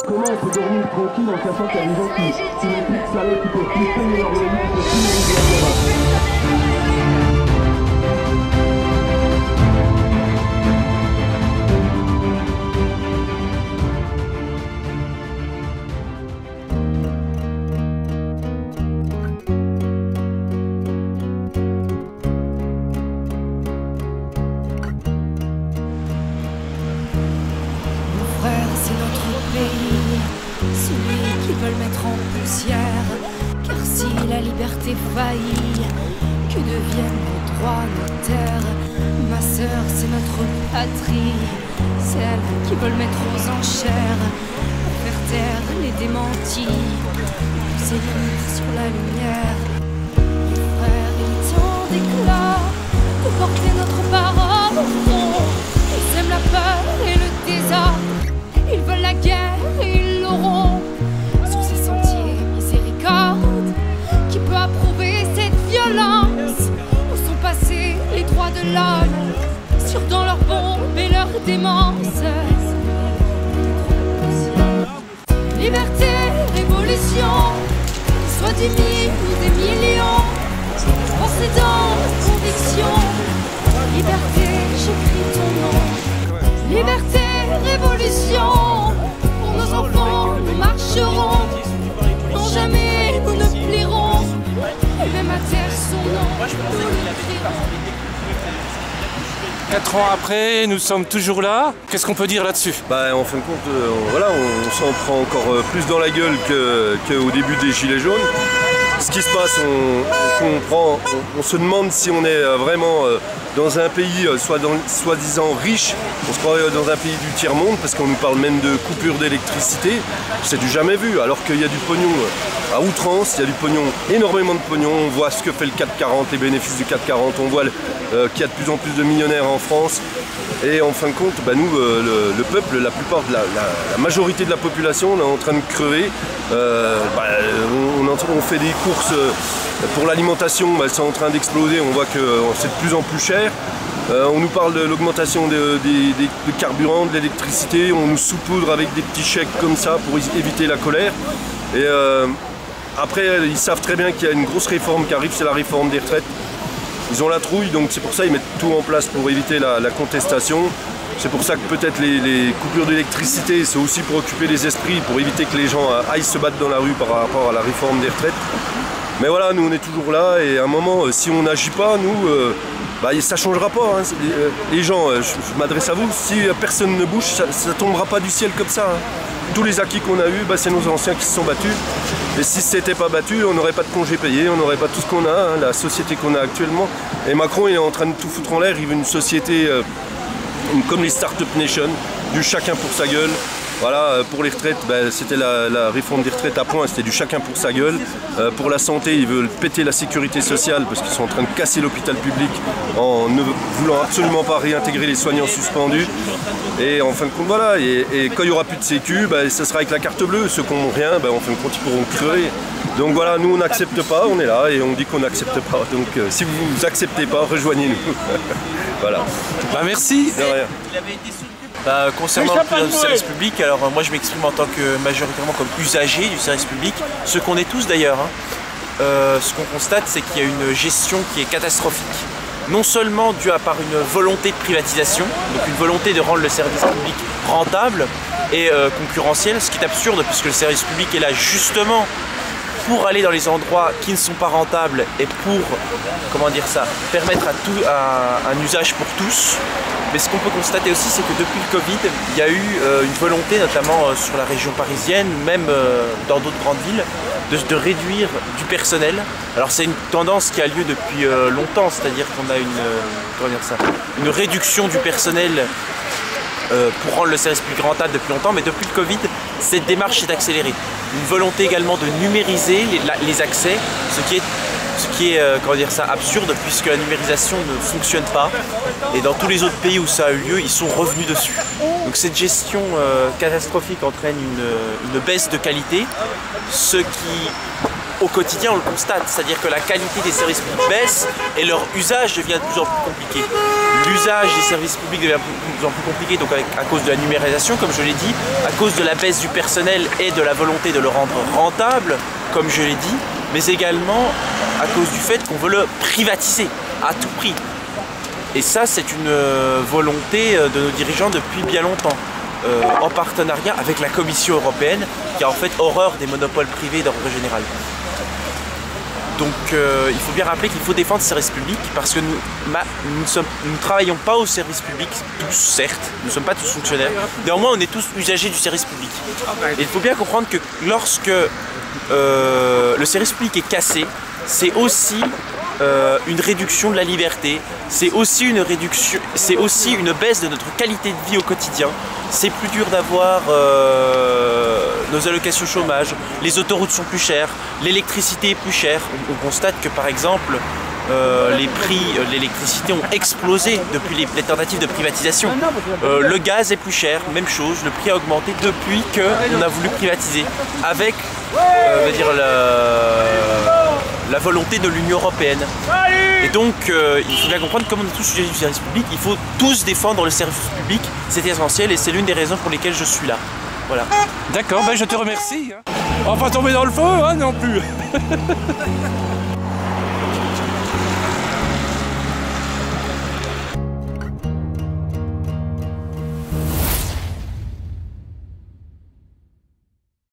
Comment on peut dormir tranquille en sachant qu'il y a des gens qui n'ont plus de salaire, qui peuvent plus payer leur loyer, qui peuvent plus nourrir leur gamin. Celui qu'ils veulent mettre en poussière, car si la liberté faillit, que deviennent nos droits, nos terres? Ma sœur, c'est notre patrie, celle qu'ils veulent mettre aux enchères, pour faire taire les démentis, pousser l'ombre sur la lumière. Les frères, il est temps d'éclat, de porter notre parole au front. Ils aiment la peur et le désordre, ils veulent la guerre et ils l'auront. Sur ces sentiers, miséricorde, qui peut approuver cette violence? Où sont passés les droits de l'homme, sur dans leurs bombes et leurs démences? Liberté, révolution, qu'ils soient 10 000 ou des millions, pensez dans conviction. Liberté, j'écris ton nom. Liberté, révolution, pour nos enfants nous marcherons, non jamais nous ne plierons, et même à terre son nom nous l'écrirons. 4 ans après, nous sommes toujours là. Qu'est-ce qu'on peut dire là-dessus? En fin de compte, voilà, on s'en prend encore plus dans la gueule qu'au début des Gilets jaunes. Ce qui se passe, on se demande si on est vraiment dans un pays soi-disant riche. On se croirait dans un pays du tiers-monde parce qu'on nous parle même de coupure d'électricité. C'est du jamais vu, alors qu'il y a du pognon à outrance, il y a du pognon, énormément de pognon. On voit ce que fait le CAC 40, les bénéfices du CAC 40, on voit qu'il y a de plus en plus de millionnaires en France. Et en fin de compte, nous, le peuple, la plupart de la majorité de la population, on est en train de crever. On fait des courses pour l'alimentation, c'est en train d'exploser, on voit que c'est de plus en plus cher. On nous parle de l'augmentation des carburants, de l'électricité, on nous saupoudre avec des petits chèques comme ça pour éviter la colère. Et après, ils savent très bien qu'il y a une grosse réforme qui arrive, c'est la réforme des retraites. Ils ont la trouille, donc c'est pour ça qu'ils mettent tout en place pour éviter la contestation. C'est pour ça que peut-être les coupures d'électricité, c'est aussi pour occuper les esprits, pour éviter que les gens aillent se battre dans la rue par rapport à la réforme des retraites. Mais voilà, nous on est toujours là et à un moment, si on n'agit pas, nous, ça ne changera pas. Hein. Les gens, je m'adresse à vous, si personne ne bouge, ça ne tombera pas du ciel comme ça. Hein. Tous les acquis qu'on a eus, c'est nos anciens qui se sont battus. Et si ce n'était pas battu, on n'aurait pas de congés payés, on n'aurait pas tout ce qu'on a, hein, la société qu'on a actuellement. Et Macron il est en train de tout foutre en l'air, il veut une société comme les Startup Nation, du chacun pour sa gueule. Voilà, pour les retraites, c'était la réforme des retraites à point, c'était du chacun pour sa gueule. Pour la santé, ils veulent péter la sécurité sociale parce qu'ils sont en train de casser l'hôpital public en ne voulant absolument pas réintégrer les soignants suspendus. Et en fin de compte, voilà, et quand il n'y aura plus de sécu, ça sera avec la carte bleue. Ceux qui n'ont rien, en fin de compte, ils pourront crever. Donc voilà, nous on n'accepte pas, on est là et on dit qu'on n'accepte pas. Donc si vous n'acceptez pas, rejoignez-nous. Voilà. Merci. De rien. Concernant le service public, alors moi je m'exprime en tant que majoritairement comme usager du service public, ce qu'on est tous d'ailleurs. Ce qu'on constate, c'est qu'il y a une gestion qui est catastrophique. Non seulement due à par une volonté de privatisation, donc une volonté de rendre le service public rentable et concurrentiel, ce qui est absurde puisque le service public est là justement pour aller dans les endroits qui ne sont pas rentables et pour, permettre à un usage pour tous. Mais ce qu'on peut constater aussi, c'est que depuis le Covid, il y a eu une volonté, notamment sur la région parisienne, même dans d'autres grandes villes, de réduire du personnel. Alors c'est une tendance qui a lieu depuis longtemps, c'est-à-dire qu'on a une réduction du personnel pour rendre le service public rentable depuis longtemps, mais depuis le Covid, cette démarche s'est accélérée. Une volonté également de numériser les accès, ce qui est absurde puisque la numérisation ne fonctionne pas et dans tous les autres pays où ça a eu lieu, ils sont revenus dessus. Donc cette gestion catastrophique entraîne une baisse de qualité, ce qui au quotidien, on le constate, c'est-à-dire que la qualité des services publics baisse et leur usage devient de plus en plus compliqué. L'usage des services publics devient de plus en plus compliqué, donc à cause de la numérisation, comme je l'ai dit, à cause de la baisse du personnel et de la volonté de le rendre rentable, comme je l'ai dit, mais également à cause du fait qu'on veut le privatiser à tout prix. Et ça, c'est une volonté de nos dirigeants depuis bien longtemps, en partenariat avec la Commission européenne, qui a en fait horreur des monopoles privés d'ordre général. Donc il faut bien rappeler qu'il faut défendre ces services publics, parce que nous ne travaillons pas au service public, tous certes, nous ne sommes pas tous fonctionnaires, néanmoins on est tous usagers du service public. Et il faut bien comprendre que lorsque le service public est cassé, c'est aussi une réduction de la liberté, c'est aussi une baisse de notre qualité de vie au quotidien. C'est plus dur d'avoir nos allocations chômage, les autoroutes sont plus chères, l'électricité est plus chère. On constate que par exemple les prix de l'électricité ont explosé depuis les tentatives de privatisation. Le gaz est plus cher, même chose, le prix a augmenté depuis qu'on a voulu privatiser, avec la volonté de l'Union européenne. Et donc il faut bien comprendre, comme on est tous sujets du service public, il faut tous défendre le service public, c'est essentiel et c'est l'une des raisons pour lesquelles je suis là. Voilà. D'accord, ben je te remercie. On va pas tomber dans le feu, hein, non plus.